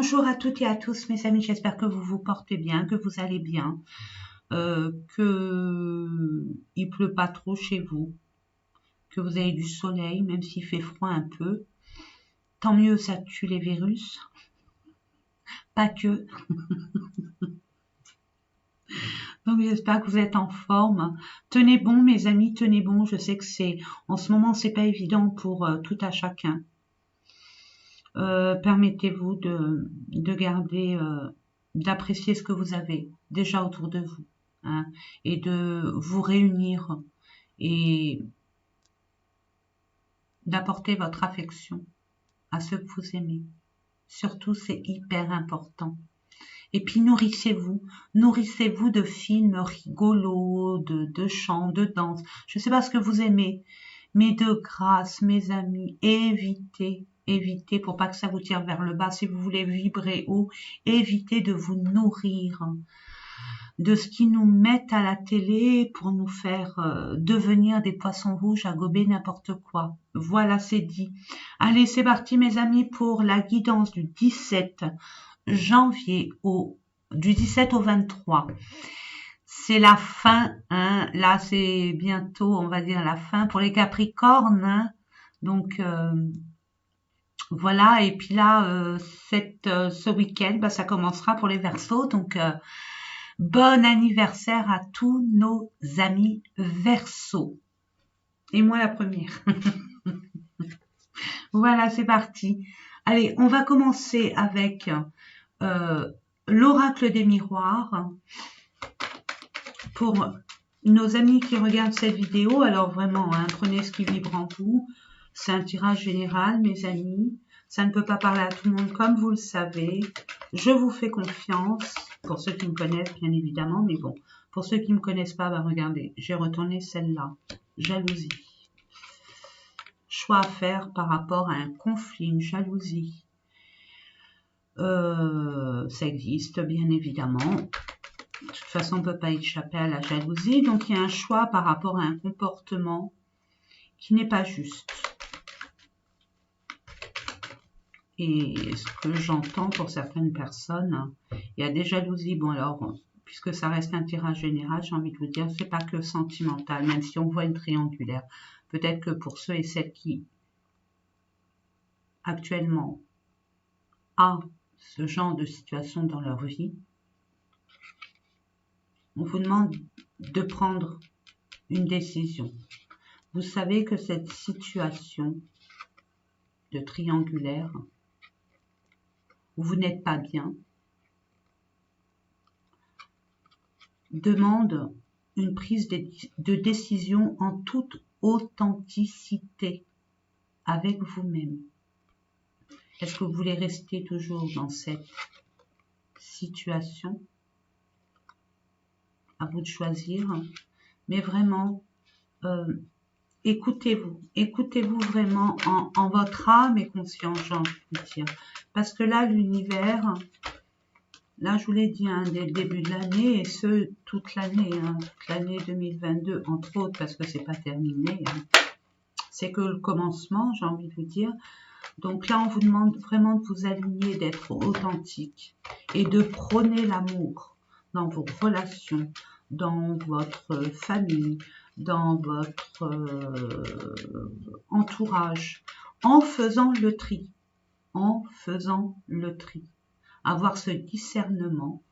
Bonjour à toutes et à tous mes amis, j'espère que vous vous portez bien, que vous allez bien, que il pleut pas trop chez vous, que vous avez du soleil, même s'il fait froid un peu. Tant mieux, ça tue les virus, pas que. Donc j'espère que vous êtes en forme. Tenez bon mes amis, tenez bon. Je sais que en ce moment c'est pas évident pour tout à chacun. Permettez-vous de garder, d'apprécier ce que vous avez déjà autour de vous, hein, et de vous réunir et d'apporter votre affection à ceux que vous aimez. Surtout, c'est hyper important. Et puis nourrissez-vous de films rigolos, de chants, de danse. Je ne sais pas ce que vous aimez, mais de grâce, mes amis, évitez pour pas que ça vous tire vers le bas. Si vous voulez vibrer haut, évitez de vous nourrir de ce qu'ils nous mettent à la télé pour nous faire devenir des poissons rouges à gober n'importe quoi. Voilà, c'est dit. Allez, c'est parti mes amis pour la guidance du 17 janvier du 17 au 23. C'est la fin, hein. Là c'est bientôt, on va dire la fin pour les Capricornes, hein. Donc voilà, et puis là ce week-end, ça commencera pour les Verseaux, donc bon anniversaire à tous nos amis Verseaux. Et moi la première. Voilà, c'est parti. Allez, on va commencer avec l'oracle des miroirs. Pour nos amis qui regardent cette vidéo, alors vraiment, hein, prenez ce qui vibre en vous. C'est un tirage général, mes amis. Ça ne peut pas parler à tout le monde, comme vous le savez. Je vous fais confiance, pour ceux qui me connaissent, bien évidemment. Mais bon, pour ceux qui ne me connaissent pas, regardez, j'ai retourné celle-là. Jalousie. Choix à faire par rapport à un conflit, une jalousie. Ça existe, bien évidemment. De toute façon, on ne peut pas échapper à la jalousie. Donc, il y a un choix par rapport à un comportement qui n'est pas juste. Et ce que j'entends pour certaines personnes, il y a des jalousies. Bon, alors, puisque ça reste un tirage général, j'ai envie de vous dire, c'est pas que sentimental, même si on voit une triangulaire. Peut-être que pour ceux et celles qui, actuellement, a ce genre de situation dans leur vie, on vous demande de prendre une décision. Vous savez que cette situation de triangulaire où vous n'êtes pas bien demande une prise de décision en toute authenticité avec vous-même. Est-ce que vous voulez rester toujours dans cette situation? À vous de choisir, mais vraiment, écoutez-vous vraiment en votre âme et conscience, j'ai envie de dire. Parce que là, l'univers, là, je vous l'ai dit, hein, dès le début de l'année, et ce, toute l'année 2022, entre autres, parce que c'est pas terminé, hein. C'est que le commencement, j'ai envie de vous dire. Donc là, on vous demande vraiment de vous aligner, d'être authentique et de prôner l'amour dans vos relations, dans votre famille, dans votre entourage, en faisant le tri, avoir ce discernement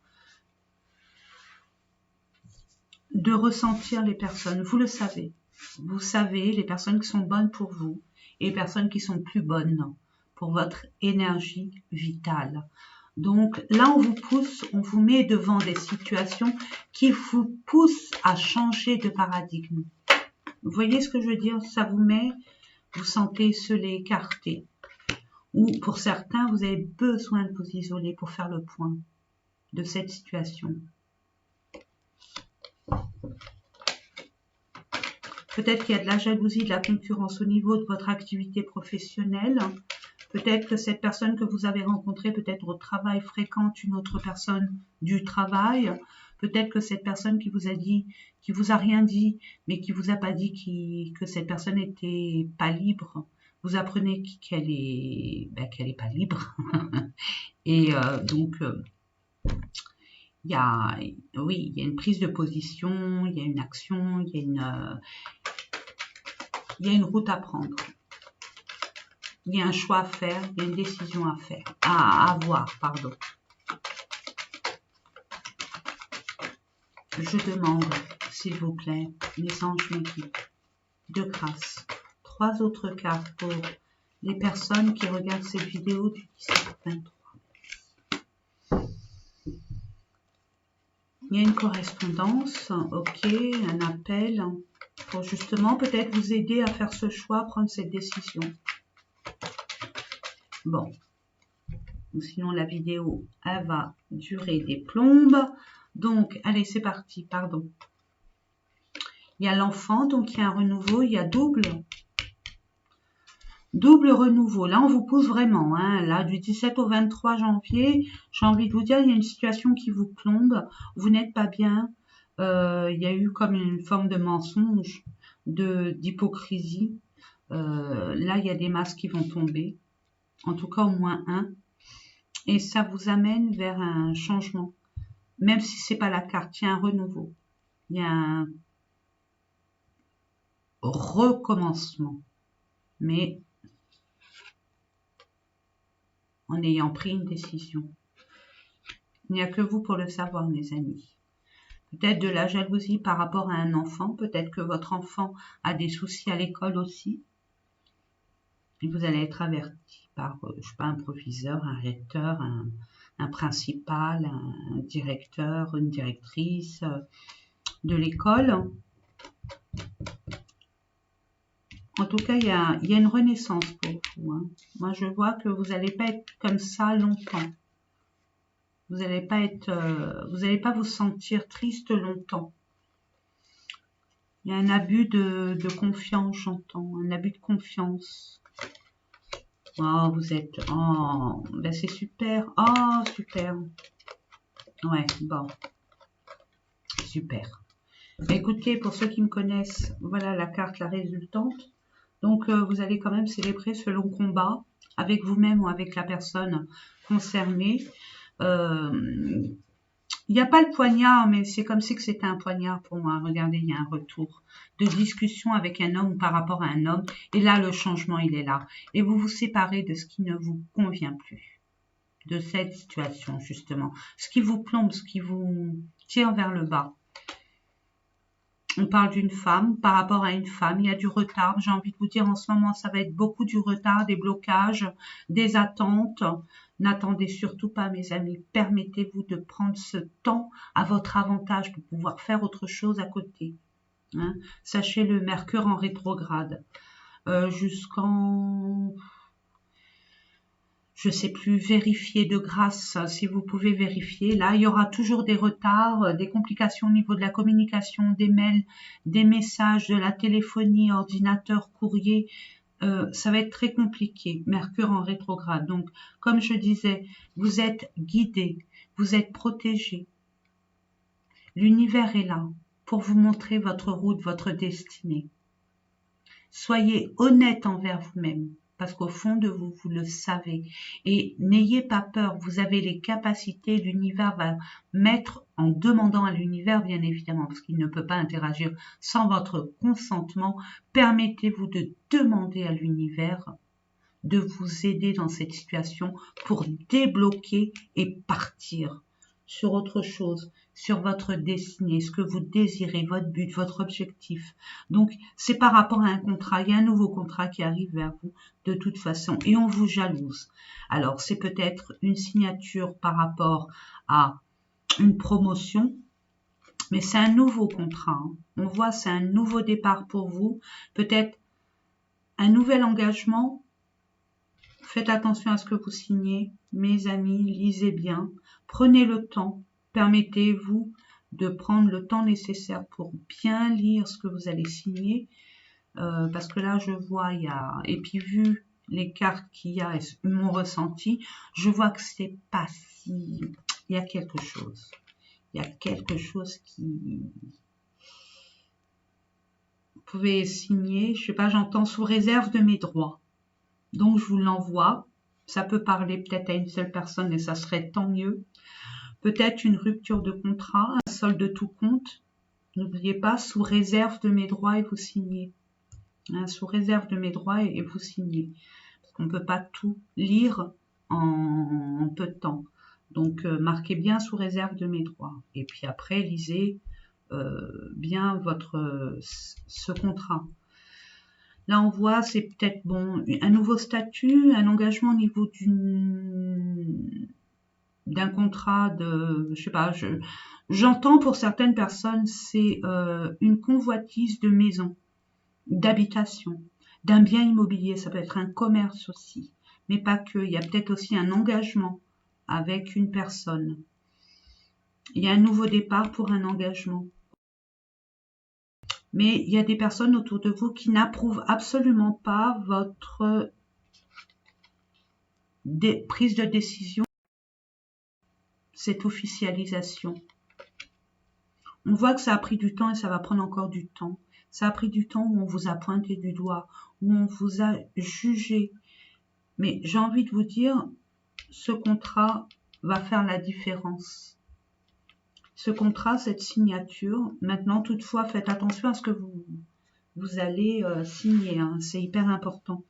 de ressentir les personnes. Vous le savez, vous savez les personnes qui sont bonnes pour vous et les personnes qui sont plus bonnes pour votre énergie vitale. Donc là, on vous pousse, on vous met devant des situations qui vous poussent à changer de paradigme. Vous voyez ce que je veux dire? Ça vous met, vous sentez esselé, écarté. Ou pour certains, vous avez besoin de vous isoler pour faire le point de cette situation. Peut-être qu'il y a de la jalousie, de la concurrence au niveau de votre activité professionnelle. Peut-être que cette personne que vous avez rencontrée, peut-être au travail, fréquente une autre personne du travail. Peut-être que cette personne qui vous a dit, qui vous a rien dit, mais qui vous a pas dit que cette personne n'était pas libre. Vous vous apprenez qu'elle est, qu'elle n'est pas libre. Et donc, il y a, oui, il y a une prise de position, il y a une action, il y a une route à prendre. Il y a un choix à faire, il y a une décision à faire, à avoir, pardon. Je demande, s'il vous plaît, mes anges m'équipent, de grâce, 3 autres cartes pour les personnes qui regardent cette vidéo du 17-23. Il y a une correspondance, ok, un appel, pour justement peut-être vous aider à faire ce choix, à prendre cette décision. Bon, sinon la vidéo, elle va durer des plombes. Donc, allez, c'est parti, pardon. Il y a l'enfant, donc il y a un renouveau, il y a double renouveau. Là, on vous pousse vraiment. Hein. Là, du 17 au 23 janvier, j'ai envie de vous dire, il y a une situation qui vous plombe. Vous n'êtes pas bien. Il y a eu comme une forme de mensonge, d'hypocrisie. Là, il y a des masques qui vont tomber. En tout cas, au moins un. Et ça vous amène vers un changement. Même si c'est pas la carte, il y a un renouveau. Il y a un recommencement. Mais en ayant pris une décision. Il n'y a que vous pour le savoir, mes amis. Peut-être de la jalousie par rapport à un enfant, peut-être que votre enfant a des soucis à l'école aussi. Et vous allez être averti par, je sais pas, un proviseur, un recteur, un principal, un directeur, une directrice de l'école. En tout cas, il y a une renaissance pour vous. Hein. Moi, je vois que vous n'allez pas être comme ça longtemps. Vous n'allez pas être, vous n'allez pas vous sentir triste longtemps. Il y a un abus de confiance, j'entends, un abus de confiance. Oh, vous êtes, oh, ben c'est super, oh, super. Ouais, bon, super. Écoutez, pour ceux qui me connaissent, voilà la carte, la résultante. Donc, vous allez quand même célébrer ce long combat avec vous-même ou avec la personne concernée. Il n'y a pas le poignard, mais c'est comme si que c'était un poignard pour moi. Regardez, il y a un retour de discussion avec un homme ou par rapport à un homme. Et là, le changement, il est là. Et vous vous séparez de ce qui ne vous convient plus. De cette situation, justement. Ce qui vous plombe, ce qui vous tire vers le bas. On parle d'une femme, par rapport à une femme, il y a du retard. J'ai envie de vous dire, en ce moment, ça va être beaucoup du retard, des blocages, des attentes. N'attendez surtout pas, mes amis. Permettez-vous de prendre ce temps à votre avantage pour pouvoir faire autre chose à côté. Hein. Sachez le Mercure en rétrograde. Jusqu'en... je sais plus, vérifier de grâce, si vous pouvez vérifier. Là, il y aura toujours des retards, des complications au niveau de la communication, des mails, des messages, de la téléphonie, ordinateur, courrier. Ça va être très compliqué. Mercure en rétrograde. Donc, comme je disais, vous êtes guidé, vous êtes protégé. L'univers est là pour vous montrer votre route, votre destinée. Soyez honnête envers vous-même. Parce qu'au fond de vous, vous le savez. Et n'ayez pas peur, vous avez les capacités, l'univers va mettre, en demandant à l'univers, bien évidemment, parce qu'il ne peut pas interagir sans votre consentement, permettez-vous de demander à l'univers de vous aider dans cette situation pour débloquer et partir sur autre chose, sur votre destinée, ce que vous désirez, votre but, votre objectif. Donc, c'est par rapport à un contrat. Il y a un nouveau contrat qui arrive vers vous de toute façon et on vous jalouse. Alors, c'est peut-être une signature par rapport à une promotion, mais c'est un nouveau contrat. Hein. On voit, c'est un nouveau départ pour vous. Peut-être un nouvel engagement. Faites attention à ce que vous signez, mes amis, lisez bien, prenez le temps, permettez-vous de prendre le temps nécessaire pour bien lire ce que vous allez signer, parce que là je vois, il y a, et puis vu les cartes qu'il y a et mon ressenti, je vois que c'est pas si, il y a quelque chose qui, vous pouvez signer, je sais pas, j'entends sous réserve de mes droits. Donc, je vous l'envoie. Ça peut parler peut-être à une seule personne et ça serait tant mieux. Peut-être une rupture de contrat, un solde de tout compte. N'oubliez pas, sous réserve de mes droits et vous signez. Hein, sous réserve de mes droits et vous signez. Parce qu'on ne peut pas tout lire en peu de temps. Donc, marquez bien sous réserve de mes droits. Et puis après, lisez bien ce contrat. Là, on voit, c'est peut-être bon, un nouveau statut, un engagement au niveau d'un contrat de, je sais pas, j'entends pour certaines personnes, c'est une convoitise de maison, d'habitation, d'un bien immobilier. Ça peut être un commerce aussi, mais pas que. Il y a peut-être aussi un engagement avec une personne. Il y a un nouveau départ pour un engagement. Mais il y a des personnes autour de vous qui n'approuvent absolument pas votre prise de décision, cette officialisation. On voit que ça a pris du temps et ça va prendre encore du temps. Ça a pris du temps où on vous a pointé du doigt, où on vous a jugé. Mais j'ai envie de vous dire, ce contrat va faire la différence. Ce contrat, cette signature, maintenant toutefois, faites attention à ce que vous allez signer. Hein. C'est hyper important.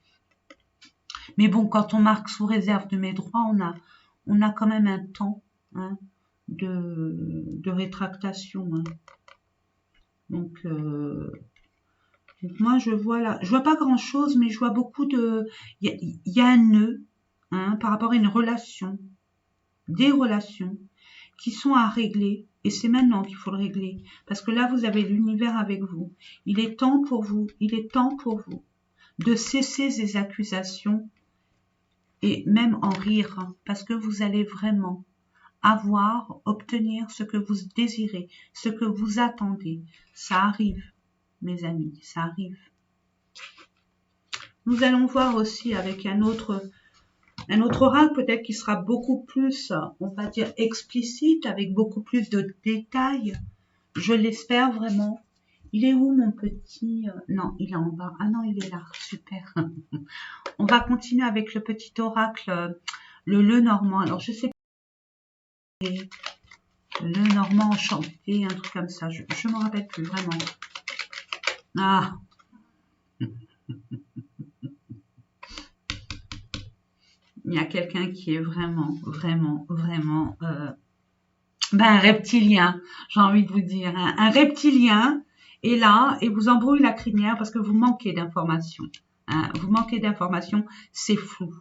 Mais bon, quand on marque sous réserve de mes droits, on a quand même un temps hein, de rétractation. Hein. Donc moi, je vois là, je vois pas grand-chose, mais je vois beaucoup de... Il y a un nœud hein, par rapport à une relation, des relations qui sont à régler. Et c'est maintenant qu'il faut le régler. Parce que là, vous avez l'univers avec vous. Il est temps pour vous, il est temps pour vous de cesser ces accusations et même en rire. Hein, parce que vous allez vraiment obtenir ce que vous désirez, ce que vous attendez. Ça arrive, mes amis, ça arrive. Nous allons voir aussi avec un autre oracle peut-être qui sera beaucoup plus, on va dire, explicite, avec beaucoup plus de détails. Je l'espère vraiment. Il est où mon petit... Non, il est en bas. Ah non, il est là. Super. On va continuer avec le petit oracle, le normand. Alors, je sais pas. Le normand enchanté, un truc comme ça. Je ne me rappelle plus vraiment. Ah. Il y a quelqu'un qui est vraiment un reptilien, j'ai envie de vous dire. Hein. Un reptilien est là et vous embrouille la crinière parce que vous manquez d'informations. Hein. Vous manquez d'informations, c'est flou.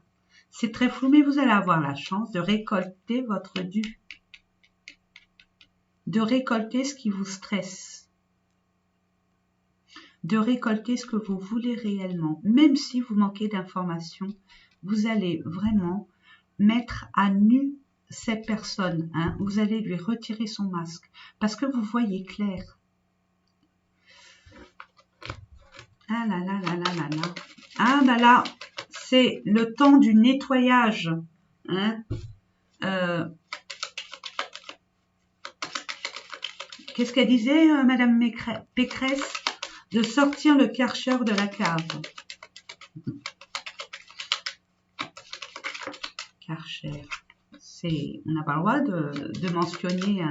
C'est très flou, mais vous allez avoir la chance de récolter votre dû. De récolter ce qui vous stresse. De récolter ce que vous voulez réellement. Même si vous manquez d'informations, vous allez vraiment mettre à nu cette personne. Hein. Vous allez lui retirer son masque parce que vous voyez clair. Ah là là là là là là. Ah bah là, c'est le temps du nettoyage. Hein. Qu'est-ce qu'elle disait, Madame Pécresse? De sortir le Karcher de la cave. Karcher. On n'a pas le droit de mentionner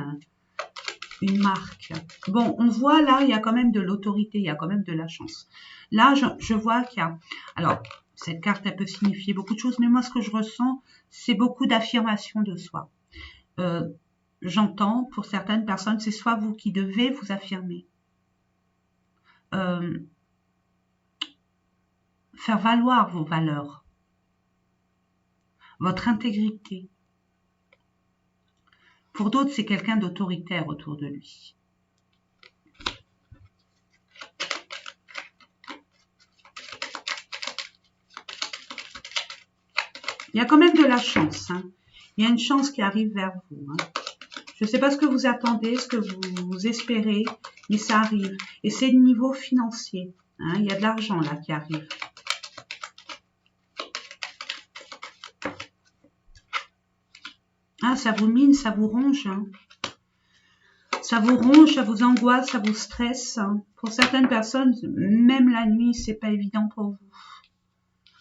une marque. Bon, on voit là, il y a quand même de l'autorité, il y a quand même de la chance. Là, je vois qu'il y a... Alors, cette carte, elle peut signifier beaucoup de choses, mais moi, ce que je ressens, c'est beaucoup d'affirmation de soi. J'entends, pour certaines personnes, c'est soit vous qui devez vous affirmer. Faire valoir vos valeurs. Votre intégrité. Pour d'autres, c'est quelqu'un d'autoritaire autour de lui. Il y a quand même de la chance. Hein. Il y a une chance qui arrive vers vous. Hein. Je ne sais pas ce que vous attendez, ce que vous espérez, mais ça arrive. Et c'est le niveau financier. Hein. Il y a de l'argent là qui arrive. Ah, ça vous mine, ça vous ronge. Hein. Ça vous ronge, ça vous angoisse, ça vous stresse. Hein. Pour certaines personnes, même la nuit, c'est pas évident pour vous.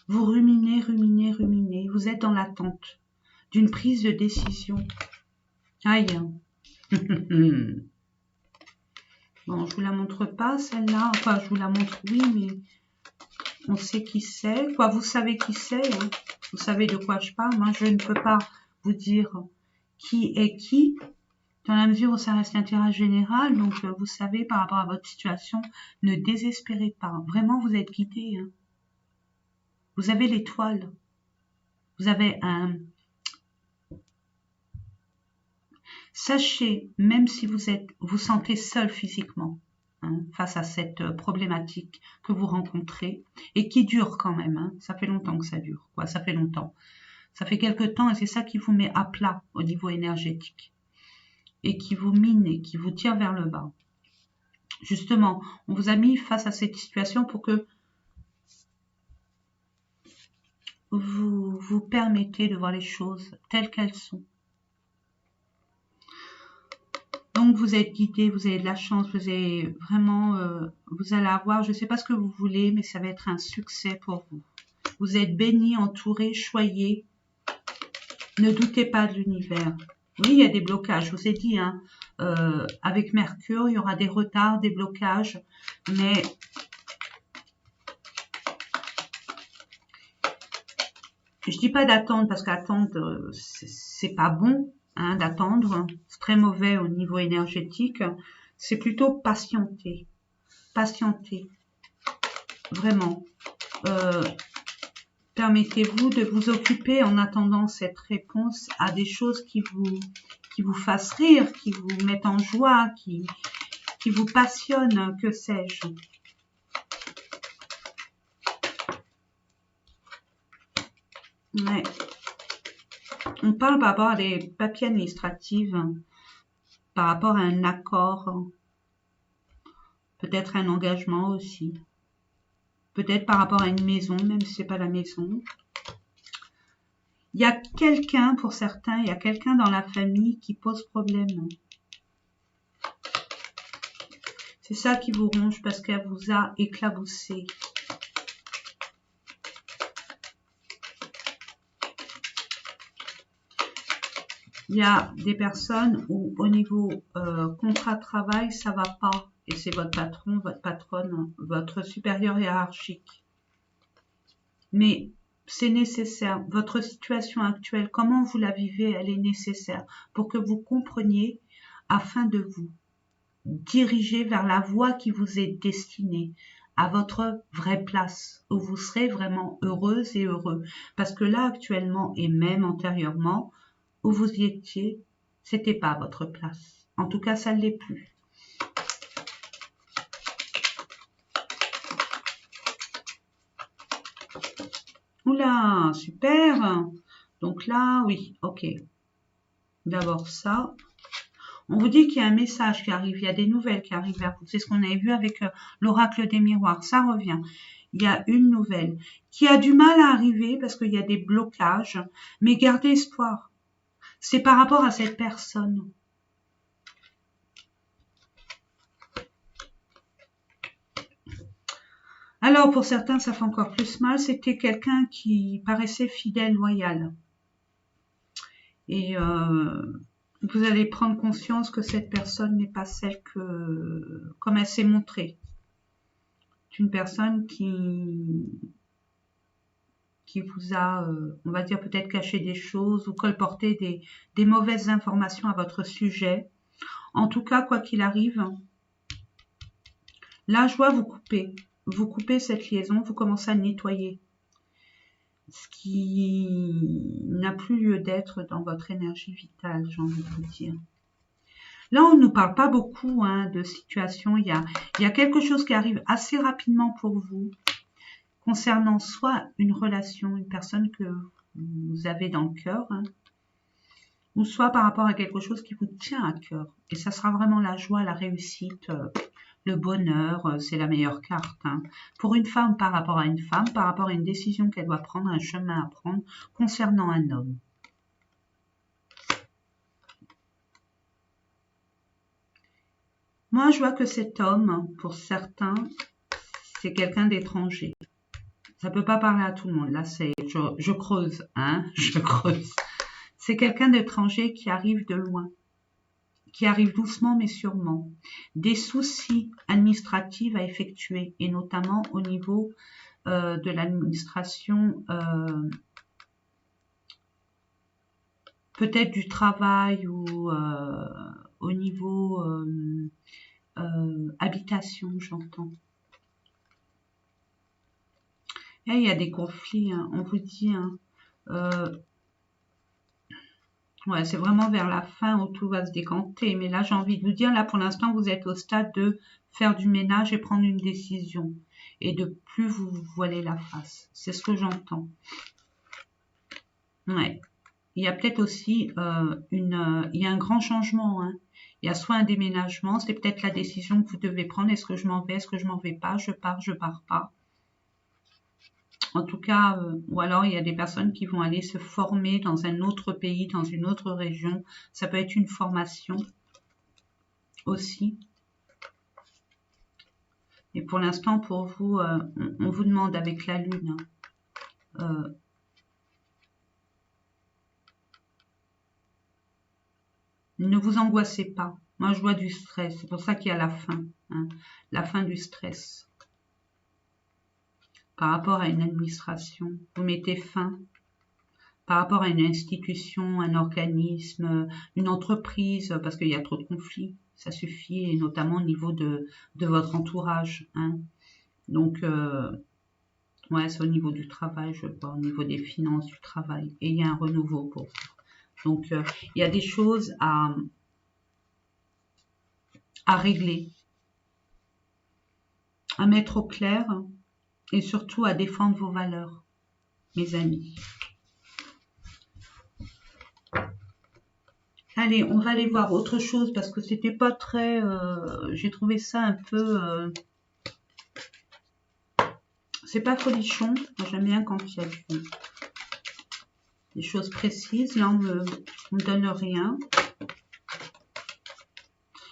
Vous ruminez, ruminez, ruminez. Vous êtes dans l'attente d'une prise de décision. Aïe. Bon, je vous la montre pas, celle-là. Enfin, je vous la montre, oui, mais on sait qui c'est. Quoi, vous savez qui c'est, hein. Vous savez de quoi je parle. Moi, je ne peux pas vous dire qui est qui, dans la mesure où ça reste un tirage général. Donc, vous savez, par rapport à votre situation, ne désespérez pas. Vraiment, vous êtes guidé, hein. Vous avez l'étoile. Vous avez un... Sachez, même si vous sentez seul physiquement, hein, face à cette problématique que vous rencontrez, et qui dure quand même, hein, ça fait longtemps que ça dure, quoi, ça fait longtemps. Ça fait quelque temps et c'est ça qui vous met à plat au niveau énergétique, et qui vous mine et qui vous tire vers le bas. Justement, on vous a mis face à cette situation pour que vous vous permettez de voir les choses telles qu'elles sont. Donc vous êtes guidé, vous avez de la chance, vous avez vraiment, vous allez avoir, je ne sais pas ce que vous voulez, mais ça va être un succès pour vous. Vous êtes béni, entouré, choyé. Ne doutez pas de l'univers. Oui, il y a des blocages, je vous ai dit, hein, avec Mercure, il y aura des retards, des blocages, mais je dis pas d'attendre parce qu'attendre, c'est pas bon, hein, d'attendre. C'est très mauvais au niveau énergétique. C'est plutôt patienter. Patienter. Vraiment. Permettez-vous de vous occuper en attendant cette réponse à des choses qui vous fassent rire, qui vous mettent en joie, qui vous passionnent, que sais-je. Ouais. On parle par rapport à des papiers administratifs, par rapport à un accord, peut-être un engagement aussi, peut-être par rapport à une maison, même si c'est pas la maison. Il y a quelqu'un, pour certains, il y a quelqu'un dans la famille qui pose problème. C'est ça qui vous ronge parce qu'elle vous a éclaboussé. Il y a des personnes où au niveau contrat de travail, ça va pas. Et c'est votre patron, votre patronne, votre supérieur hiérarchique. Mais c'est nécessaire. Votre situation actuelle, comment vous la vivez, elle est nécessaire pour que vous compreniez afin de vous diriger vers la voie qui vous est destinée, à votre vraie place, où vous serez vraiment heureuse et heureux. Parce que là, actuellement, et même antérieurement, où vous y étiez, c'était pas votre place. En tout cas, ça ne l'est plus. Oula, super. Donc là, oui, ok. D'abord ça. On vous dit qu'il y a un message qui arrive, il y a des nouvelles qui arrivent vers vous. C'est ce qu'on avait vu avec l'oracle des miroirs. Ça revient. Il y a une nouvelle qui a du mal à arriver parce qu'il y a des blocages. Mais gardez espoir. C'est par rapport à cette personne. Alors, pour certains, ça fait encore plus mal. C'était quelqu'un qui paraissait fidèle, loyal. Et vous allez prendre conscience que cette personne n'est pas celle que, comme elle s'est montrée. C'est une personne qui vous a, on va dire, peut-être caché des choses ou colporté des mauvaises informations à votre sujet. En tout cas, quoi qu'il arrive, là, je vois vous couper. Vous coupez cette liaison, vous commencez à nettoyer ce qui n'a plus lieu d'être dans votre énergie vitale, j'ai envie de vous dire. Là, on ne nous parle pas beaucoup de situation. Il y a quelque chose qui arrive assez rapidement pour vous concernant soit une relation, une personne que vous avez dans le cœur, ou soit par rapport à quelque chose qui vous tient à cœur. Et ça sera vraiment la joie, la réussite, le bonheur, c'est la meilleure carte. Pour une femme, par rapport à une femme, par rapport à une décision qu'elle doit prendre, un chemin à prendre concernant un homme. Moi, je vois que cet homme, pour certains, c'est quelqu'un d'étranger. Ça peut pas parler à tout le monde. Là, je creuse, hein, je creuse. C'est quelqu'un d'étranger qui arrive de loin, qui arrive doucement mais sûrement. Des soucis administratifs à effectuer, et notamment au niveau de l'administration, peut-être du travail ou au niveau habitation, j'entends. Et il y a des conflits, hein, on vous dit, hein, ouais, c'est vraiment vers la fin où tout va se décanter. Mais là, j'ai envie de vous dire, là, pour l'instant, vous êtes au stade de faire du ménage et prendre une décision. Et de plus vous voiler la face. C'est ce que j'entends. Ouais. Il y a peut-être aussi il y a un grand changement, hein. Il y a soit un déménagement, c'est peut-être la décision que vous devez prendre. Est-ce que je m'en vais, est-ce que je m'en vais pas, je pars pas. En tout cas, ou alors il y a des personnes qui vont aller se former dans un autre pays, dans une autre région. Ça peut être une formation aussi. Et pour l'instant, pour vous, on vous demande avec la lune, hein, ne vous angoissez pas. Moi, je vois du stress. C'est pour ça qu'il y a la fin, hein, la fin du stress. Par rapport à une administration, vous mettez fin. Par rapport à une institution, un organisme, une entreprise, parce qu'il y a trop de conflits, ça suffit, et notamment au niveau de votre entourage, hein. Donc, ouais, c'est au niveau du travail, je vois, au niveau des finances, du travail, et il y a un renouveau pour vous. Donc, il y a des choses à régler, à mettre au clair, et surtout à défendre vos valeurs, mes amis. Allez, on va aller voir autre chose parce que c'était pas très... j'ai trouvé ça un peu... c'est pas folichon. Moi, j'aime bien quand il y a des choses précises. Là, on me donne rien.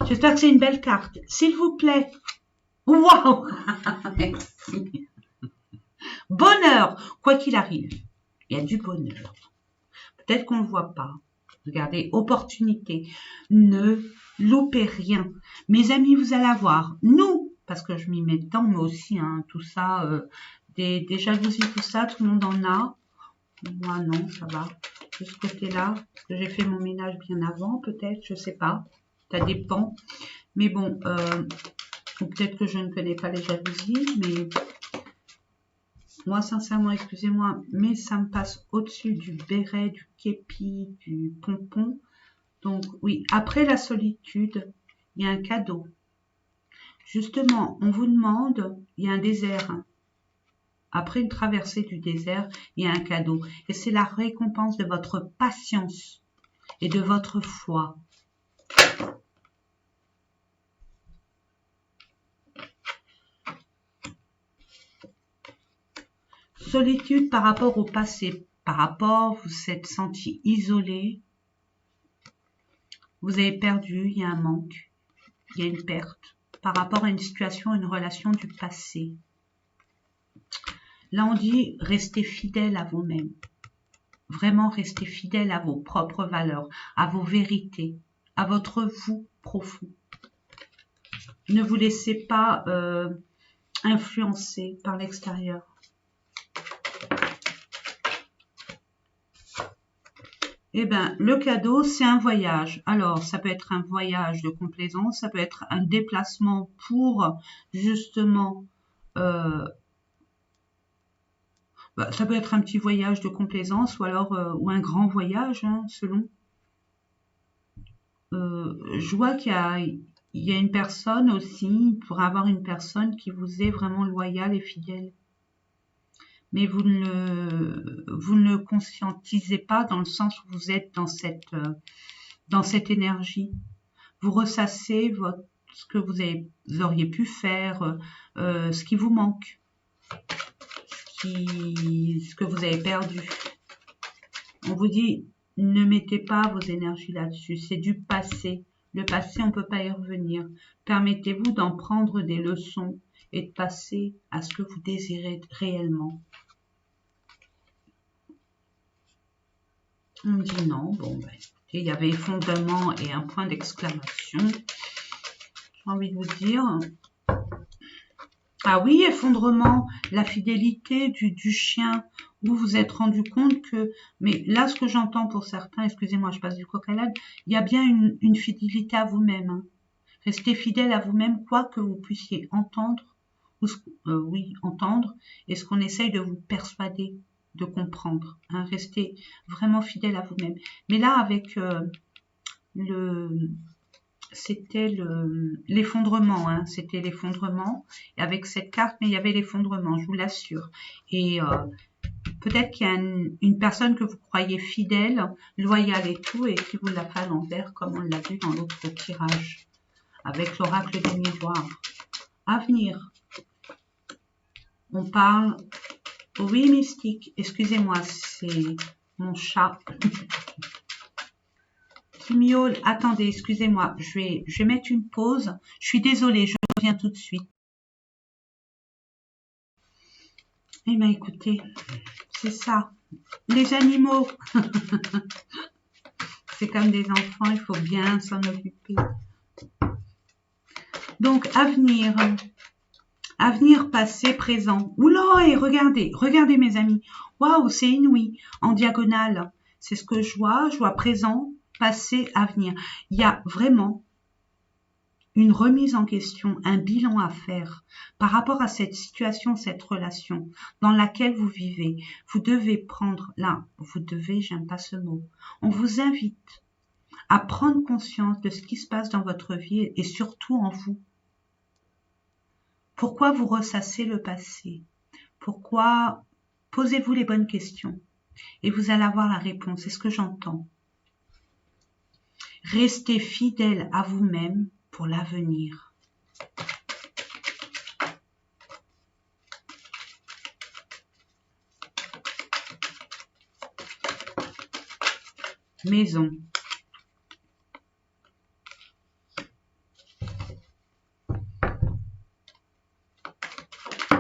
J'espère que c'est une belle carte. S'il vous plaît. Waouh. Merci. Bonheur. Quoi qu'il arrive, il y a du bonheur. Peut-être qu'on ne le voit pas. Regardez, opportunité. Ne loupez rien. Mes amis, vous allez avoir, nous, parce que je m'y mets dedans, mais aussi, hein, tout ça, des jalousies, tout ça, tout le monde en a. Moi, non, ça va. De ce côté-là, parce que j'ai fait mon ménage bien avant, peut-être, je sais pas. Ça dépend. Mais bon, ou peut-être que je ne connais pas les jalousies, mais moi, sincèrement, excusez-moi, mais ça me passe au-dessus du béret, du képi, du pompon. Donc, oui, après la solitude, il y a un cadeau. Justement, on vous demande, il y a un désert. Hein. Après une traversée du désert, il y a un cadeau. Et c'est la récompense de votre patience et de votre foi. Solitude par rapport au passé. Par rapport, vous êtes senti isolé. Vous avez perdu, il y a un manque. Il y a une perte. Par rapport à une situation, une relation du passé. Là, on dit restez fidèle à vous-même. Vraiment restez fidèle à vos propres valeurs, à vos vérités, à votre vous profond. Ne vous laissez pas influencer par l'extérieur. Eh bien, le cadeau, c'est un voyage. Alors, ça peut être un voyage de complaisance, ça peut être un déplacement pour, justement, ça peut être un petit voyage de complaisance ou alors ou un grand voyage, hein, selon. Je vois qu'il y a une personne aussi, pour avoir une personne qui vous est vraiment loyale et fidèle. Mais vous ne le conscientisez pas dans le sens où vous êtes dans cette énergie. Vous ressassez ce que vous auriez pu faire, ce qui vous manque, ce que vous avez perdu. On vous dit, ne mettez pas vos énergies là-dessus, c'est du passé. Le passé, on ne peut pas y revenir. Permettez-vous d'en prendre des leçons et de passer à ce que vous désirez réellement. On me dit non. Bon, ben, écoutez, il y avait effondrement et un point d'exclamation. J'ai envie de vous dire. Ah oui, effondrement, la fidélité du chien. Vous vous êtes rendu compte que, mais là, ce que j'entends pour certains, excusez-moi, je passe du coq à l'âne, il y a bien une fidélité à vous-même. Hein. Restez fidèle à vous-même, quoi que vous puissiez entendre, ou oui, entendre, et ce qu'on essaye de vous persuader de comprendre. Hein. Restez vraiment fidèle à vous-même. Mais là, avec c'était l'effondrement, hein, c'était l'effondrement. Et avec cette carte, mais il y avait l'effondrement, je vous l'assure. Et peut-être qu'il y a une personne que vous croyez fidèle, loyale et tout, et qui vous l'a fait à l'envers, comme on l'a vu dans l'autre tirage, avec l'oracle des miroirs. Avenir. On parle... Oui, mystique. Excusez-moi, c'est mon chat. Qui miaule. Attendez, excusez-moi. Je vais mettre une pause. Je suis désolée, je reviens tout de suite. Eh bien, écoutez, c'est ça. Les animaux. C'est comme des enfants, il faut bien s'en occuper. Donc, avenir. Avenir, passé, présent. Oula, et regardez mes amis. Waouh, c'est inouï. En diagonale, c'est ce que je vois présent, passé, avenir. Il y a vraiment une remise en question, un bilan à faire par rapport à cette situation, cette relation dans laquelle vous vivez. Vous devez prendre, là, vous devez, j'aime pas ce mot, on vous invite à prendre conscience de ce qui se passe dans votre vie et surtout en vous. Pourquoi vous ressassez le passé? Pourquoi? Posez-vous les bonnes questions et vous allez avoir la réponse. C'est ce que j'entends. Restez fidèle à vous-même pour l'avenir. Maison.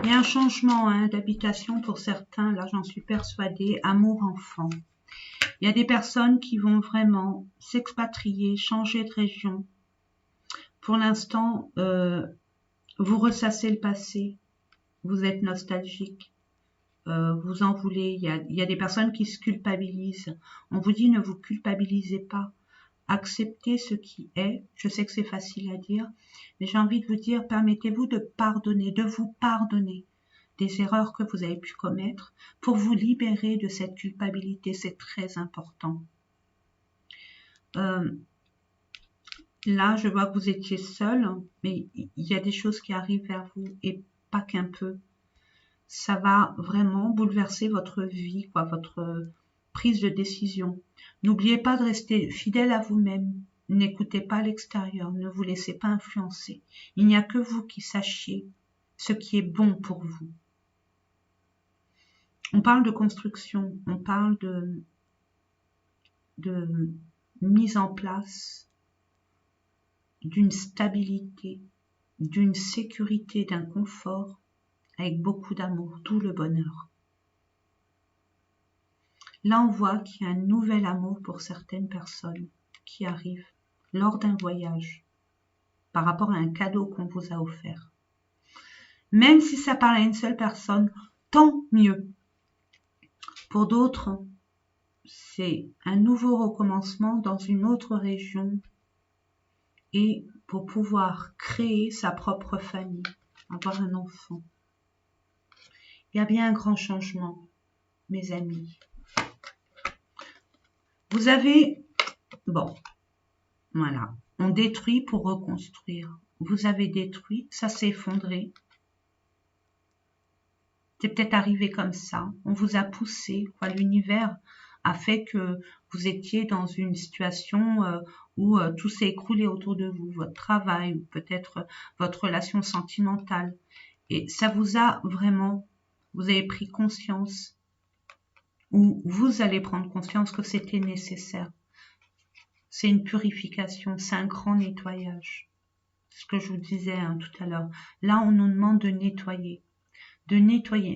Il y a un changement hein, d'habitation pour certains, là j'en suis persuadée, amour-enfant. Il y a des personnes qui vont vraiment s'expatrier, changer de région. Pour l'instant, vous ressassez le passé, vous êtes nostalgique, vous en voulez. Il y a des personnes qui se culpabilisent. On vous dit ne vous culpabilisez pas. Acceptez ce qui est. Je sais que c'est facile à dire, mais j'ai envie de vous dire, permettez-vous de pardonner, de vous pardonner des erreurs que vous avez pu commettre pour vous libérer de cette culpabilité. C'est très important. Là, je vois que vous étiez seul, mais il y a des choses qui arrivent vers vous et pas qu'un peu. Ça va vraiment bouleverser votre vie, quoi, votre prise de décision. N'oubliez pas de rester fidèle à vous-même. N'écoutez pas l'extérieur, ne vous laissez pas influencer. Il n'y a que vous qui sachiez ce qui est bon pour vous. On parle de construction, on parle de mise en place d'une stabilité, d'une sécurité, d'un confort, avec beaucoup d'amour, tout le bonheur. Là, on voit qu'il y a un nouvel amour pour certaines personnes qui arrivent lors d'un voyage par rapport à un cadeau qu'on vous a offert. Même si ça parle à une seule personne, tant mieux. Pour d'autres, c'est un nouveau recommencement dans une autre région et pour pouvoir créer sa propre famille, avoir un enfant. Il y a bien un grand changement, mes amis. Vous avez, bon, voilà, on détruit pour reconstruire. Vous avez détruit, ça s'est effondré. C'est peut-être arrivé comme ça. On vous a poussé, quoi. L'univers a fait que vous étiez dans une situation où tout s'est écroulé autour de vous, votre travail ou peut-être votre relation sentimentale. Et ça vous a vraiment, vous avez pris conscience ou vous allez prendre conscience que c'était nécessaire. C'est une purification, c'est un grand nettoyage. Ce que je vous disais hein, tout à l'heure. Là, on nous demande de nettoyer,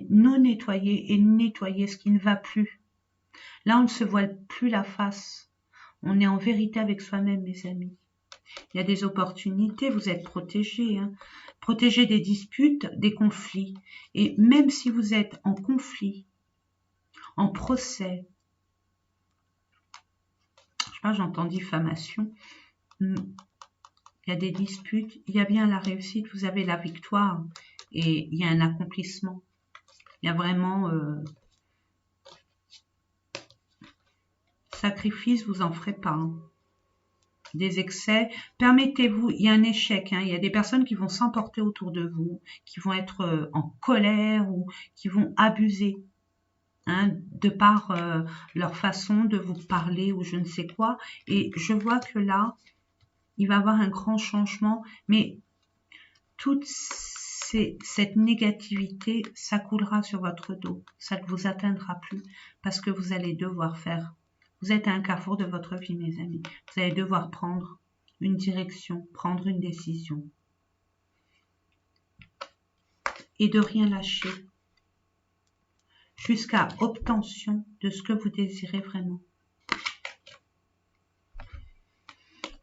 nous nettoyer et nettoyer ce qui ne va plus. Là, on ne se voile plus la face. On est en vérité avec soi-même, mes amis. Il y a des opportunités, vous êtes protégés. Hein. Protégés des disputes, des conflits. Et même si vous êtes en conflit, en procès, je sais pas, j'entends diffamation, il y a des disputes, il y a bien la réussite, vous avez la victoire et il y a un accomplissement. Il y a vraiment sacrifice, vous en ferez pas. Hein. Des excès, permettez-vous, il y a un échec, hein, il y a des personnes qui vont s'emporter autour de vous, qui vont être en colère ou qui vont abuser. Hein, de par leur façon de vous parler ou je ne sais quoi. Et je vois que là, il va y avoir un grand changement, mais toute cette négativité, ça coulera sur votre dos. Ça ne vous atteindra plus parce que vous allez devoir faire. Vous êtes à un carrefour de votre vie, mes amis. Vous allez devoir prendre une direction, prendre une décision. Et de rien lâcher. Jusqu'à obtention de ce que vous désirez vraiment.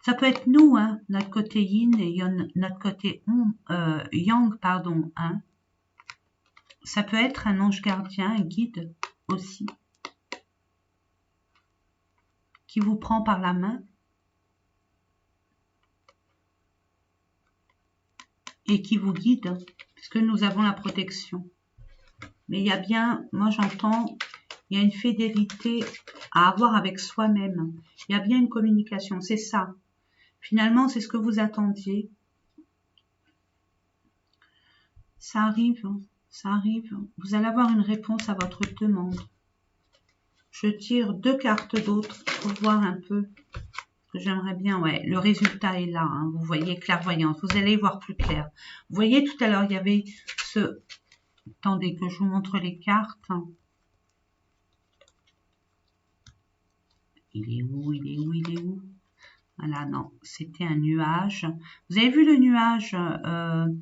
Ça peut être nous, hein, notre côté yin et notre côté yang, pardon. Hein. Ça peut être un ange gardien, un guide aussi, qui vous prend par la main et qui vous guide, puisque nous avons la protection. Mais il y a bien, moi j'entends, il y a une fidélité à avoir avec soi-même. Il y a bien une communication, c'est ça. Finalement, c'est ce que vous attendiez. Ça arrive, ça arrive. Vous allez avoir une réponse à votre demande. Je tire 2 cartes d'autres pour voir un peu. Que j'aimerais bien, ouais, le résultat est là. Hein, vous voyez, clairvoyance. Vous allez y voir plus clair. Vous voyez, tout à l'heure, il y avait ce... Attendez que je vous montre les cartes. Il est où, il est où, il est où? Voilà, non, c'était un nuage. Vous avez vu le nuage je ne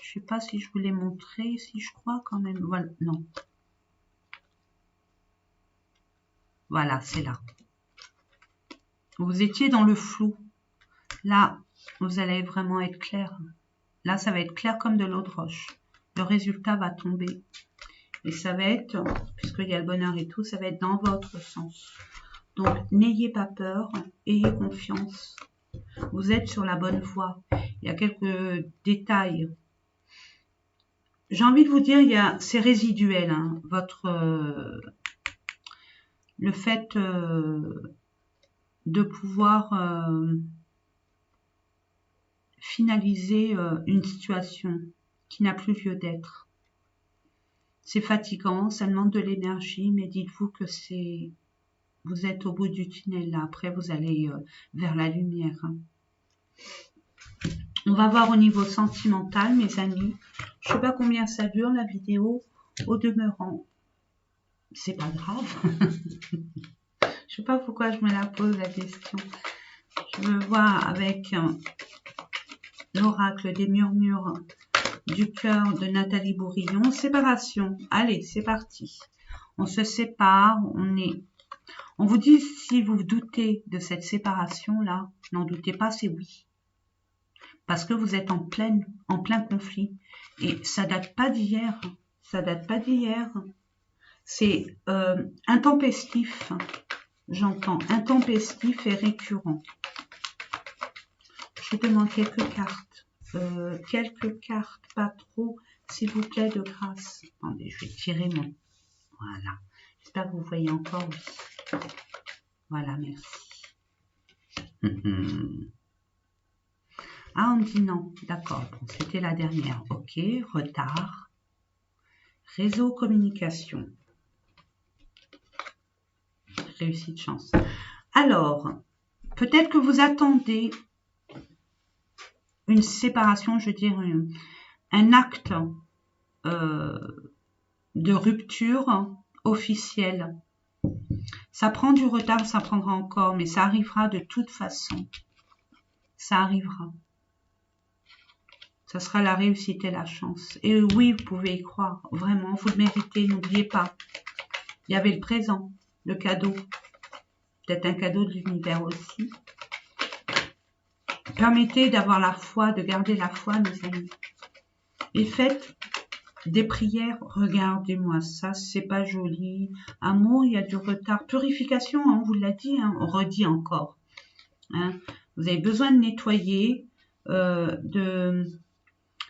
sais pas si je vous l'ai montré, si je crois quand même. Voilà, non. Voilà, c'est là. Vous étiez dans le flou. Là, vous allez vraiment être clair. Là, ça va être clair comme de l'eau de roche. Le résultat va tomber. Et ça va être, puisqu'il y a le bonheur et tout, ça va être dans votre sens. Donc, n'ayez pas peur, ayez confiance. Vous êtes sur la bonne voie. Il y a quelques détails. J'ai envie de vous dire, c'est résiduel. Hein, le fait de pouvoir finaliser une situation qui n'a plus lieu d'être. C'est fatigant, ça demande de l'énergie, mais dites-vous que vous êtes au bout du tunnel là. Après, vous allez vers la lumière. Hein. On va voir au niveau sentimental, mes amis. Je sais pas combien ça dure la vidéo. Au demeurant, c'est pas grave. Je sais pas pourquoi je me la pose la question. Je veux voir avec l'oracle des murmures du cœur de Nathalie Bourillon. Séparation. Allez, c'est parti. On se sépare. On vous dit si vous doutez de cette séparation-là, n'en doutez pas, c'est oui. Parce que vous êtes en plein conflit. Et ça date pas d'hier. Ça date pas d'hier. C'est intempestif. J'entends intempestif et récurrent. Je demande quelques cartes. Quelques cartes, pas trop, s'il vous plaît, de grâce. Attendez, je vais tirer mon... Voilà. J'espère que vous voyez encore. Voilà, merci. Ah, on me dit non. D'accord. Bon, c'était la dernière. Ok, retard. Réseau communication. Réussite, chance. Alors, peut-être que vous attendez une séparation, je veux dire, un acte de rupture officielle. Ça prend du retard, ça prendra encore, mais ça arrivera de toute façon. Ça arrivera. Ça sera la réussite et la chance. Et oui, vous pouvez y croire. Vraiment, vous le méritez, n'oubliez pas. Il y avait le présent. le cadeau. Peut-être un cadeau de l'univers aussi. Permettez d'avoir la foi, de garder la foi, mes amis. Et faites des prières. Regardez-moi ça, c'est pas joli. Amour, il y a du retard. Purification, hein, on vous l'a dit, hein, on redit encore. Hein. Vous avez besoin de nettoyer,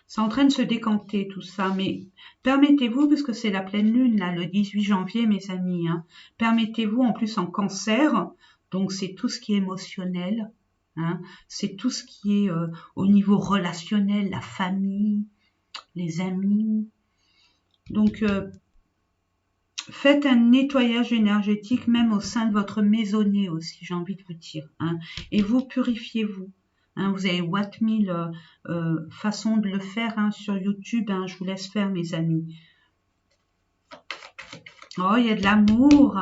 c'est en train de se décanter tout ça, mais permettez-vous, parce que c'est la pleine lune, là, le 18 janvier, mes amis, hein, permettez-vous, en plus en cancer, donc c'est tout ce qui est émotionnel, hein, c'est tout ce qui est au niveau relationnel, la famille, les amis. Donc, faites un nettoyage énergétique, même au sein de votre maisonnée aussi, j'ai envie de vous dire, hein, et vous purifiez-vous. Hein, vous avez Watt 1000 façons de le faire hein, sur YouTube. Hein, je vous laisse faire, mes amis. Oh, il y a de l'amour.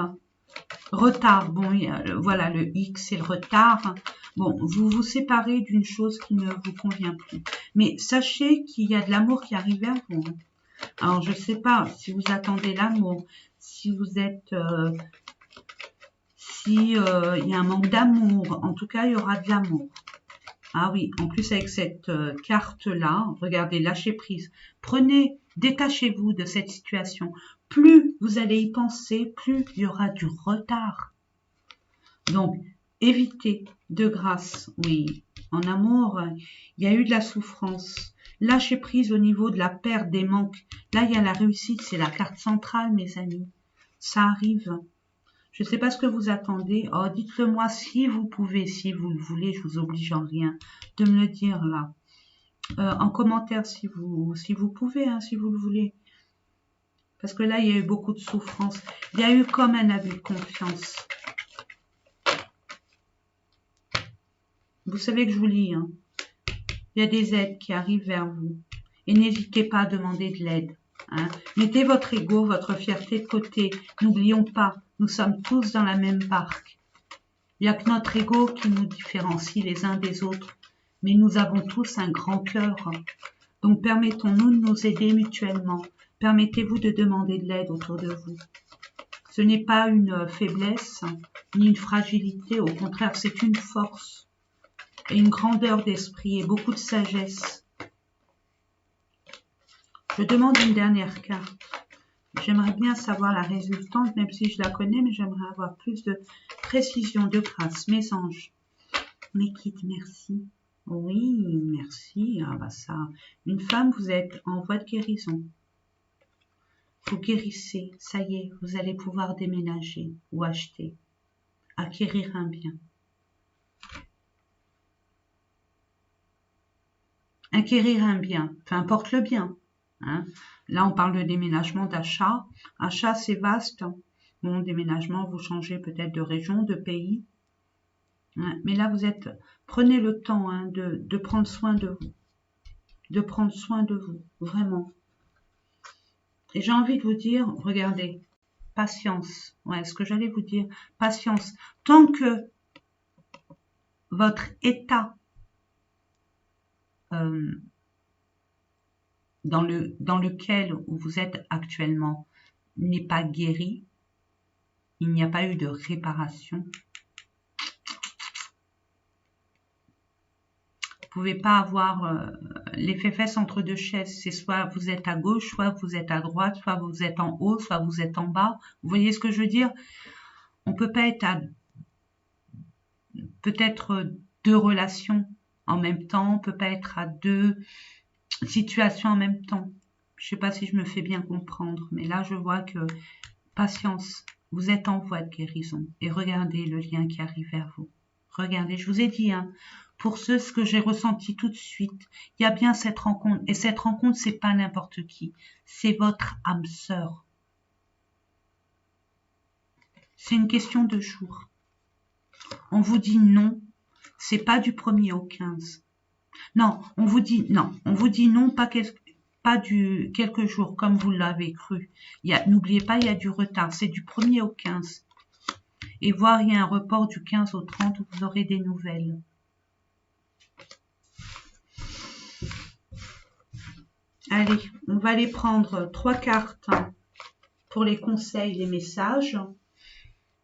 Retard. Bon, voilà, le X, c'est le retard. Bon, vous vous séparez d'une chose qui ne vous convient plus. Mais sachez qu'il y a de l'amour qui arrive vers vous. Hein. Alors, je ne sais pas si vous attendez l'amour, si vous êtes... il y a un manque d'amour. En tout cas, il y aura de l'amour. Ah oui, en plus avec cette carte-là, regardez, lâchez prise. Prenez, détachez-vous de cette situation. Plus vous allez y penser, plus il y aura du retard. Donc, évitez de grâce. Oui, en amour, il y a eu de la souffrance. Lâchez prise au niveau de la perte, des manques. Là, il y a la réussite, c'est la carte centrale, mes amis. Ça arrive. Je ne sais pas ce que vous attendez. Oh, dites-le moi si vous pouvez, si vous le voulez. Je vous oblige en rien de me le dire là. En commentaire si vous pouvez, hein, si vous le voulez. Parce que là, il y a eu beaucoup de souffrance. Il y a eu comme un abus de confiance. Vous savez que je vous lis. Hein. Il y a des aides qui arrivent vers vous. Et n'hésitez pas à demander de l'aide. Hein. Mettez votre ego, votre fierté de côté. N'oublions pas, nous sommes tous dans la même barque. Il n'y a que notre ego qui nous différencie les uns des autres. Mais nous avons tous un grand cœur. Donc permettons-nous de nous aider mutuellement. Permettez-vous de demander de l'aide autour de vous. Ce n'est pas une faiblesse, ni une fragilité. Au contraire, c'est une force. Et une grandeur d'esprit et beaucoup de sagesse. Je demande une dernière carte. J'aimerais bien savoir la résultante, même si je la connais, mais j'aimerais avoir plus de précision, de grâce. Mes anges, mes guides, merci. Oui, merci. Ah bah ça, une femme, vous êtes en voie de guérison. Vous guérissez, ça y est, vous allez pouvoir déménager ou acheter, acquérir un bien. Acquérir un bien, peu importe le bien. Hein. Là, on parle de déménagement, d'achat. Achat, c'est vaste. Bon, déménagement, vous changez peut-être de région, de pays. Hein. Mais là, vous êtes... Prenez le temps hein, de prendre soin de vous. De prendre soin de vous, vraiment. Et j'ai envie de vous dire, regardez, patience. Ouais, ce que j'allais vous dire, patience. Tant que votre état dans lequel vous êtes actuellement n'est pas guéri, il n'y a pas eu de réparation, vous pouvez pas avoir les fesses entre deux chaises. C'est soit vous êtes à gauche, soit vous êtes à droite, soit vous êtes en haut, soit vous êtes en bas. Vous voyez ce que je veux dire? On peut pas être à peut-être deux relations en même temps, on peut pas être à deux situations en même temps. Je sais pas si je me fais bien comprendre, mais là je vois que patience, vous êtes en voie de guérison et regardez le lien qui arrive vers vous. Regardez, je vous ai dit, hein, pour ce que j'ai ressenti tout de suite, il y a bien cette rencontre. Et cette rencontre, c'est pas n'importe qui. C'est votre âme sœur. C'est une question de jour. On vous dit non, c'est pas du 1er au 15. Non, on vous dit non, pas du quelques jours comme vous l'avez cru. N'oubliez pas, il y a du retard. C'est du 1er au 15. Et voir, il y a un report du 15 au 30 où vous aurez des nouvelles. Allez, on va aller prendre 3 cartes pour les conseils, les messages.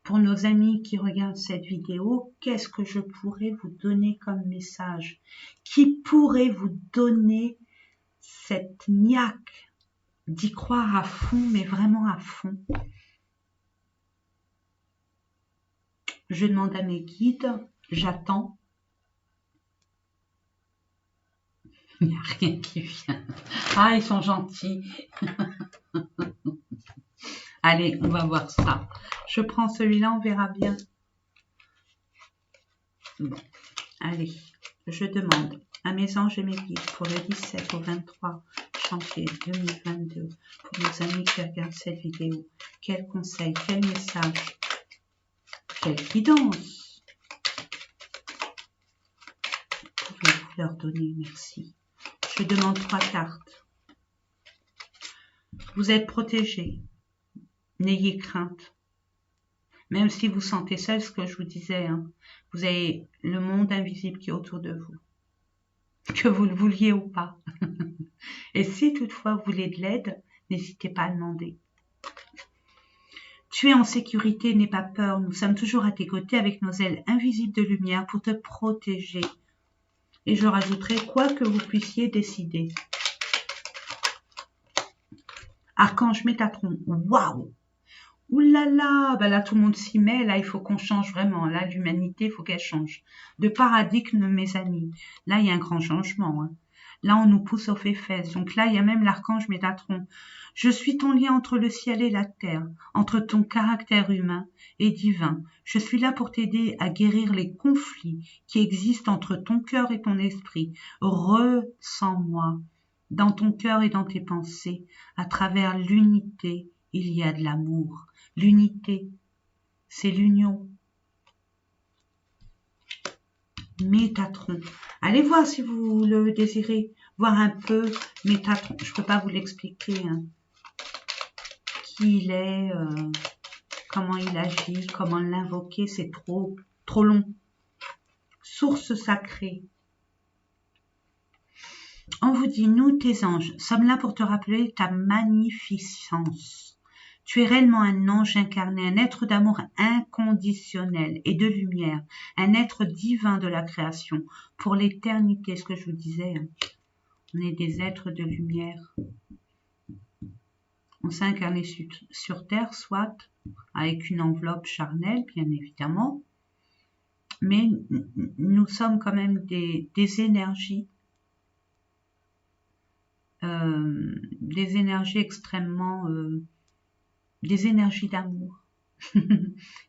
pour nos amis qui regardent cette vidéo, qu'est-ce que je pourrais vous donner comme message? Qui pourrait vous donner cette niaque d'y croire à fond, mais vraiment à fond? Je demande à mes guides, j'attends. Il n'y a rien qui vient. Ah, ils sont gentils. Allez, on va voir ça. Je prends celui-là, on verra bien. Bon, allez, je demande à mes anges et mes guides pour le 17 au 23 janvier 2022, pour nos amis qui regardent cette vidéo, quel conseil, quel message, quelle guidance pouvez-vous leur donner? Merci. Je demande 3 cartes. Vous êtes protégés. N'ayez crainte. Même si vous sentez seul, ce que je vous disais, hein, vous avez le monde invisible qui est autour de vous. Que vous le vouliez ou pas. Et si toutefois vous voulez de l'aide, n'hésitez pas à demander. Tu es en sécurité, n'aie pas peur. Nous sommes toujours à tes côtés avec nos ailes invisibles de lumière pour te protéger. Et je rajouterai quoi que vous puissiez décider. Archange Métatron, waouh! Ouh là là, bah là tout le monde s'y met, là il faut qu'on change vraiment, là l'humanité il faut qu'elle change. De paradigme mes amis, là il y a un grand changement. Hein. Là on nous pousse aux fesses, donc là il y a même l'archange Métatron. Je suis ton lien entre le ciel et la terre, entre ton caractère humain et divin. Je suis là pour t'aider à guérir les conflits qui existent entre ton cœur et ton esprit. Ressens-moi dans ton cœur et dans tes pensées, à travers l'unité, il y a de l'amour. L'unité, c'est l'union. Métatron. Allez voir si vous le désirez, voir un peu Métatron. Je ne peux pas vous l'expliquer. Hein. Qui il est, comment il agit, comment l'invoquer, c'est trop long. Source sacrée. On vous dit, nous, tes anges, sommes là pour te rappeler ta magnificence. Tu es réellement un ange incarné, un être d'amour inconditionnel et de lumière, un être divin de la création, pour l'éternité, ce que je vous disais. Hein. On est des êtres de lumière. On s'est incarné sur Terre, soit avec une enveloppe charnelle, bien évidemment, mais nous sommes quand même des énergies extrêmement, des énergies d'amour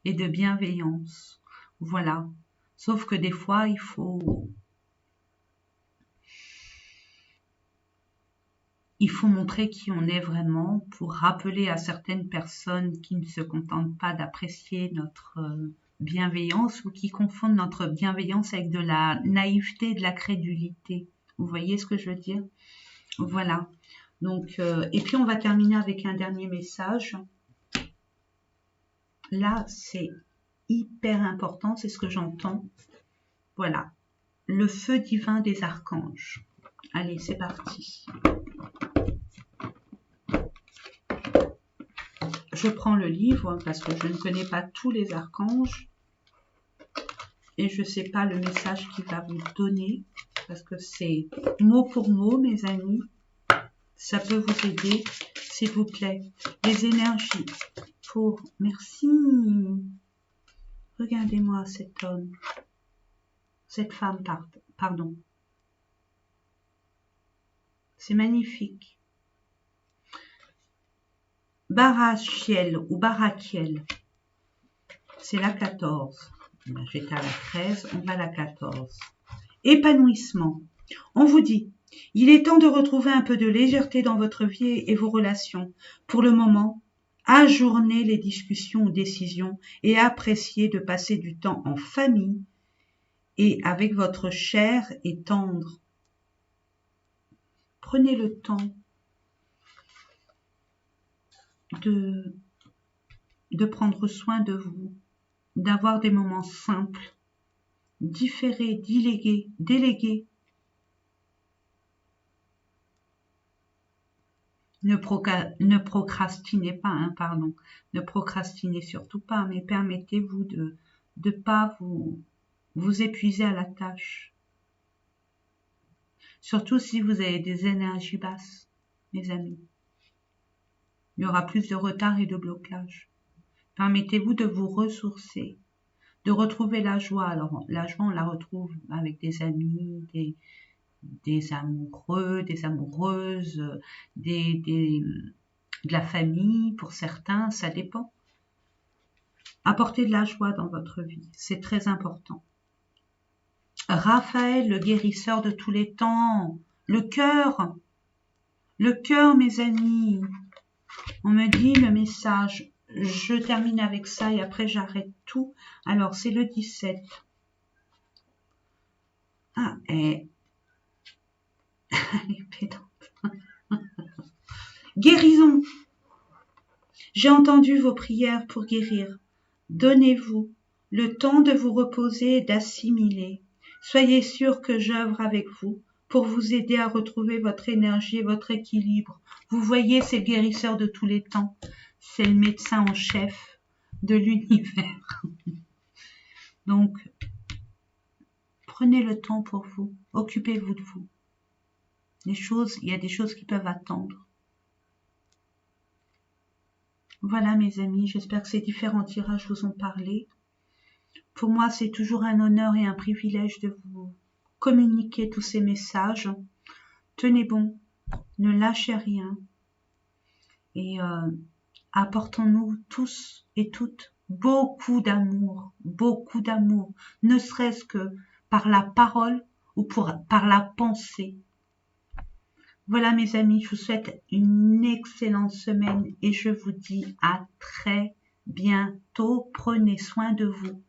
et de bienveillance. Voilà. Sauf que des fois, il faut montrer qui on est vraiment pour rappeler à certaines personnes qui ne se contentent pas d'apprécier notre bienveillance ou qui confondent notre bienveillance avec de la naïveté, de la crédulité. Vous voyez ce que je veux dire? Voilà. Donc, et puis on va terminer avec un dernier message. Là, c'est hyper important, c'est ce que j'entends. Voilà. Le feu divin des archanges. Allez, c'est parti. Je prends le livre parce que je ne connais pas tous les archanges et je ne sais pas le message qu'il va vous donner parce que c'est mot pour mot, mes amis. Ça peut vous aider, s'il vous plaît. Les énergies pour... Merci. Regardez-moi cet homme. Cette femme, pardon. C'est magnifique. Barachiel ou Barachiel. C'est la 14. J'étais à la 13, on va à la 14. Épanouissement. On vous dit, il est temps de retrouver un peu de légèreté dans votre vie et vos relations. Pour le moment, ajournez les discussions ou décisions et appréciez de passer du temps en famille et avec votre cher et tendre. Prenez le temps de prendre soin de vous, d'avoir des moments simples, différer, déléguer. Ne procrastinez pas, hein, pardon. Ne procrastinez surtout pas, mais permettez-vous de ne pas vous épuiser à la tâche. Surtout si vous avez des énergies basses, mes amis. Il y aura plus de retard et de blocage. Permettez-vous de vous ressourcer, de retrouver la joie. Alors, la joie, on la retrouve avec des amis, des amoureux, des amoureuses, de la famille, pour certains, ça dépend. Apportez de la joie dans votre vie, c'est très important. Raphaël, le guérisseur de tous les temps, le cœur, mes amis. On me dit le message, je termine avec ça et après j'arrête tout. Alors, c'est le 17. Ah, elle est pédante. Guérison. J'ai entendu vos prières pour guérir. Donnez-vous le temps de vous reposer et d'assimiler. Soyez sûr que j'œuvre avec vous pour vous aider à retrouver votre énergie et votre équilibre. Vous voyez, c'est le guérisseur de tous les temps. C'est le médecin en chef de l'univers. Donc, prenez le temps pour vous. Occupez-vous de vous. Il y a des choses qui peuvent attendre. Voilà mes amis, j'espère que ces différents tirages vous ont parlé. Pour moi, c'est toujours un honneur et un privilège de vous communiquer tous ces messages. Tenez bon, ne lâchez rien et apportons-nous tous et toutes beaucoup d'amour, ne serait-ce que par la parole ou par la pensée. Voilà mes amis, je vous souhaite une excellente semaine et je vous dis à très bientôt. Prenez soin de vous.